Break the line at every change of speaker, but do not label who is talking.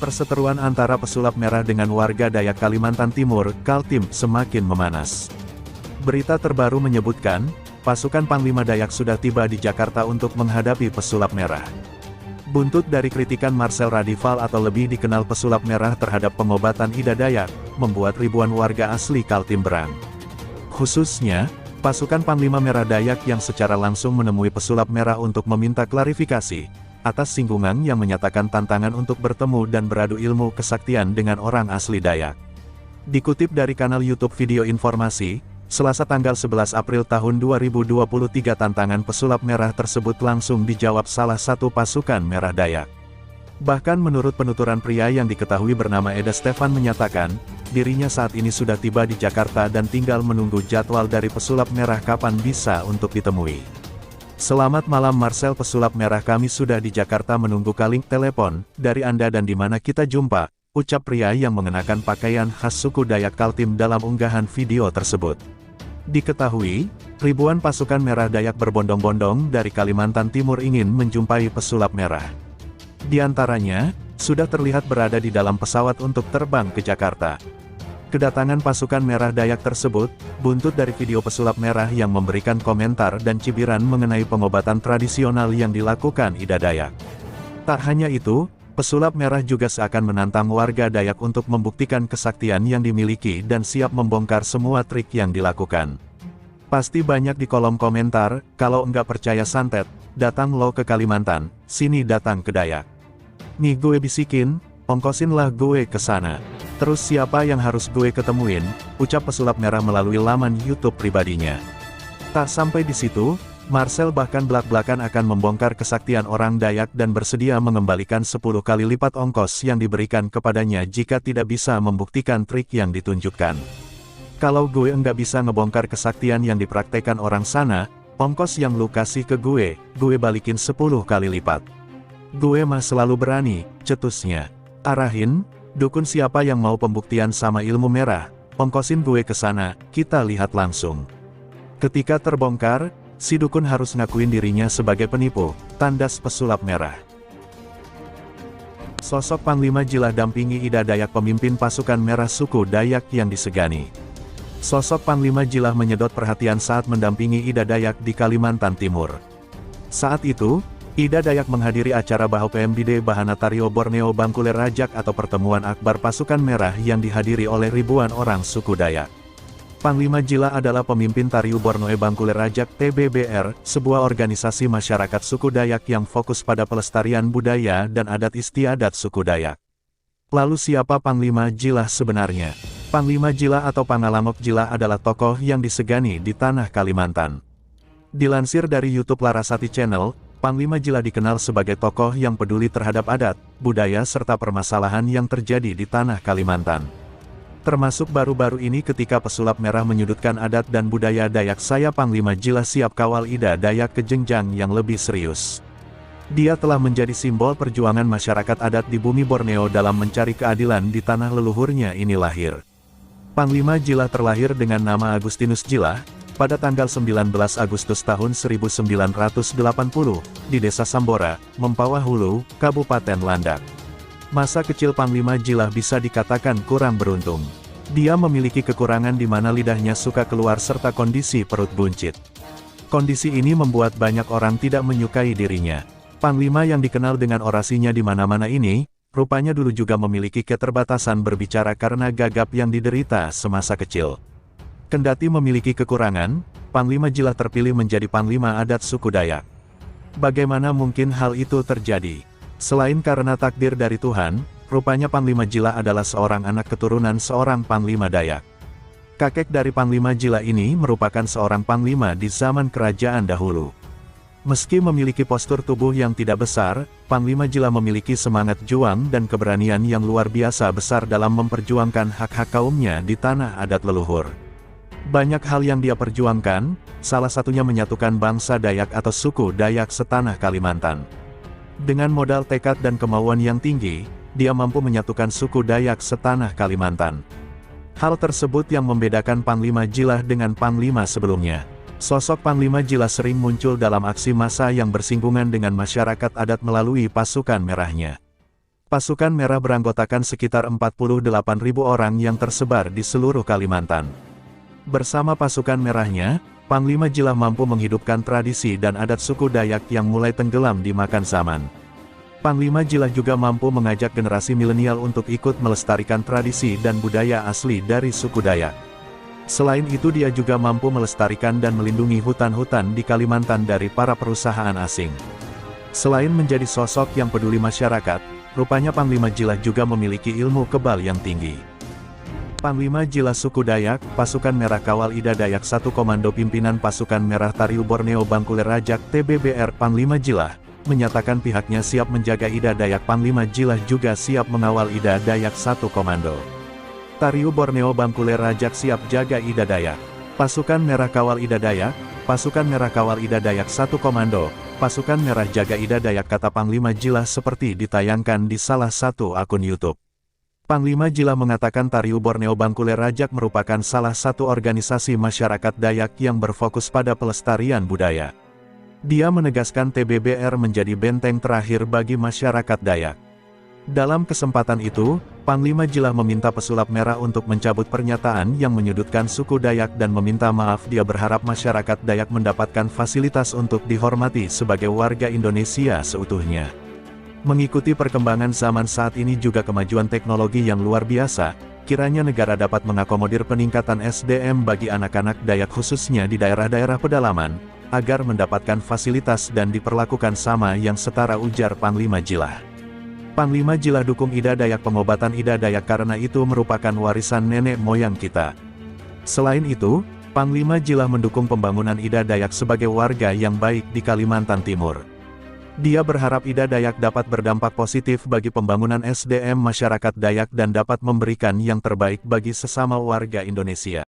Perseteruan antara pesulap merah dengan warga Dayak Kalimantan Timur, Kaltim, semakin memanas. Berita terbaru menyebutkan, pasukan Panglima Dayak sudah tiba di Jakarta untuk menghadapi pesulap merah. Buntut dari kritikan Marcel Radival atau lebih dikenal pesulap merah terhadap pengobatan Ida Dayak, membuat ribuan warga asli Kaltim berang. Khususnya, pasukan Panglima Merah Dayak yang secara langsung menemui pesulap merah untuk meminta klarifikasi atas singgungan yang menyatakan tantangan untuk bertemu dan beradu ilmu kesaktian dengan orang asli Dayak. Dikutip dari kanal YouTube Video Informasi, Selasa tanggal 11 April tahun 2023 tantangan pesulap merah tersebut langsung dijawab salah satu pasukan Merah Dayak. Bahkan menurut penuturan pria yang diketahui bernama Eda Stefan menyatakan, dirinya saat ini sudah tiba di Jakarta dan tinggal menunggu jadwal dari pesulap merah kapan bisa untuk ditemui. Selamat malam Marcel, pesulap merah kami sudah di Jakarta menunggu kaling telepon dari Anda dan di mana kita jumpa, ucap pria yang mengenakan pakaian khas suku Dayak Kaltim dalam unggahan video tersebut. Diketahui, ribuan pasukan Merah Dayak berbondong-bondong dari Kalimantan Timur ingin menjumpai pesulap merah. Di antaranya, sudah terlihat berada di dalam pesawat untuk terbang ke Jakarta. Kedatangan pasukan Merah Dayak tersebut, buntut dari video pesulap merah yang memberikan komentar dan cibiran mengenai pengobatan tradisional yang dilakukan Ida Dayak. Tak hanya itu, pesulap merah juga seakan menantang warga Dayak untuk membuktikan kesaktian yang dimiliki dan siap membongkar semua trik yang dilakukan. Pasti banyak di kolom komentar, kalau enggak percaya santet, datang lo ke Kalimantan, sini datang ke Dayak. Nih gue bisikin, ongkosin lah gue ke sana. Terus siapa yang harus gue ketemuin, ucap pesulap merah melalui laman YouTube pribadinya. Tak sampai di situ, Marcel bahkan belak-belakan akan membongkar kesaktian orang Dayak dan bersedia mengembalikan 10 kali lipat ongkos yang diberikan kepadanya jika tidak bisa membuktikan trik yang ditunjukkan. Kalau gue enggak bisa ngebongkar kesaktian yang dipraktekkan orang sana, ongkos yang lu kasih ke gue balikin 10 kali lipat. Gue mah selalu berani, cetusnya. Arahin, dukun siapa yang mau pembuktian sama ilmu merah, ongkosin gue ke sana, kita lihat langsung. Ketika terbongkar, si dukun harus ngakuin dirinya sebagai penipu, tandas pesulap merah. Sosok Panglima Jilah dampingi Ida Dayak, pemimpin pasukan merah suku Dayak yang disegani. Sosok Panglima Jilah menyedot perhatian saat mendampingi Ida Dayak di Kalimantan Timur. Saat itu, Ida Dayak menghadiri acara BAHPMDD Bahanatario Borneo Bangkuler Rajak atau pertemuan akbar pasukan merah yang dihadiri oleh ribuan orang suku Dayak. Panglima Jilah adalah pemimpin Tariu Borneo Bangkuler Rajak TBBR, sebuah organisasi masyarakat suku Dayak yang fokus pada pelestarian budaya dan adat istiadat suku Dayak. Lalu siapa Panglima Jilah sebenarnya? Panglima Jilah atau Pangalamok Jilah adalah tokoh yang disegani di tanah Kalimantan. Dilansir dari YouTube Larasati Channel, Panglima Jilah dikenal sebagai tokoh yang peduli terhadap adat, budaya serta permasalahan yang terjadi di tanah Kalimantan. Termasuk baru-baru ini ketika pesulap merah menyudutkan adat dan budaya Dayak, saya Panglima Jilah siap kawal Ida Dayak ke jenjang yang lebih serius. Dia telah menjadi simbol perjuangan masyarakat adat di bumi Borneo dalam mencari keadilan di tanah leluhurnya ini lahir. Panglima Jilah terlahir dengan nama Agustinus Jilah, pada tanggal 19 Agustus tahun 1980, di Desa Sambora, Mempawah Hulu, Kabupaten Landak. Masa kecil Panglima Jilah bisa dikatakan kurang beruntung. Dia memiliki kekurangan di mana lidahnya suka keluar serta kondisi perut buncit. Kondisi ini membuat banyak orang tidak menyukai dirinya. Panglima yang dikenal dengan orasinya di mana-mana ini, rupanya dulu juga memiliki keterbatasan berbicara karena gagap yang diderita semasa kecil. Kendati memiliki kekurangan, Panglima Jilah terpilih menjadi Panglima adat suku Dayak. Bagaimana mungkin hal itu terjadi? Selain karena takdir dari Tuhan, rupanya Panglima Jilah adalah seorang anak keturunan seorang Panglima Dayak. Kakek dari Panglima Jilah ini merupakan seorang Panglima di zaman kerajaan dahulu. Meski memiliki postur tubuh yang tidak besar, Panglima Jilah memiliki semangat juang dan keberanian yang luar biasa besar dalam memperjuangkan hak-hak kaumnya di tanah adat leluhur. Banyak hal yang dia perjuangkan, salah satunya menyatukan bangsa Dayak atau suku Dayak setanah Kalimantan. Dengan modal tekad dan kemauan yang tinggi, dia mampu menyatukan suku Dayak setanah Kalimantan. Hal tersebut yang membedakan Panglima Jilah dengan Panglima sebelumnya. Sosok Panglima Jilah sering muncul dalam aksi massa yang bersinggungan dengan masyarakat adat melalui pasukan merahnya. Pasukan Merah beranggotakan sekitar 48.000 orang yang tersebar di seluruh Kalimantan. Bersama pasukan merahnya, Panglima Jilah mampu menghidupkan tradisi dan adat suku Dayak yang mulai tenggelam dimakan zaman. Panglima Jilah juga mampu mengajak generasi milenial untuk ikut melestarikan tradisi dan budaya asli dari suku Dayak. Selain itu dia juga mampu melestarikan dan melindungi hutan-hutan di Kalimantan dari para perusahaan asing. Selain menjadi sosok yang peduli masyarakat, rupanya Panglima Jilah juga memiliki ilmu kebal yang tinggi. Panglima Jilah Suku Dayak, Pasukan Merah Kawal Ida Dayak 1 Komando Pimpinan Pasukan Merah Tariu Borneo Bangkuler Rajak TBBR Panglima Jilah, menyatakan pihaknya siap menjaga Ida Dayak. Panglima Jilah juga siap mengawal Ida Dayak 1 Komando. Tariu Borneo Bangkuler Rajak siap jaga Ida Dayak. Pasukan Merah Kawal Ida Dayak, Pasukan Merah Kawal Ida Dayak 1 Komando, Pasukan Merah Jaga Ida Dayak, kata Panglima Jilah seperti ditayangkan di salah satu akun YouTube. Panglima Jilah mengatakan Tariu Borneo Bangkuler Rajak merupakan salah satu organisasi masyarakat Dayak yang berfokus pada pelestarian budaya. Dia menegaskan TBBR menjadi benteng terakhir bagi masyarakat Dayak. Dalam kesempatan itu, Panglima Jilah meminta pesulap merah untuk mencabut pernyataan yang menyudutkan suku Dayak dan meminta maaf. Dia berharap masyarakat Dayak mendapatkan fasilitas untuk dihormati sebagai warga Indonesia seutuhnya. Mengikuti perkembangan zaman saat ini juga kemajuan teknologi yang luar biasa, kiranya negara dapat mengakomodir peningkatan SDM bagi anak-anak Dayak khususnya di daerah-daerah pedalaman, agar mendapatkan fasilitas dan diperlakukan sama yang setara, ujar Panglima Jilah. Panglima Jilah dukung Ida Dayak. Pengobatan Ida Dayak karena itu merupakan warisan nenek moyang kita. Selain itu, Panglima Jilah mendukung pembangunan Ida Dayak sebagai warga yang baik di Kalimantan Timur. Dia berharap Ida Dayak dapat berdampak positif bagi pembangunan SDM masyarakat Dayak dan dapat memberikan yang terbaik bagi sesama warga Indonesia.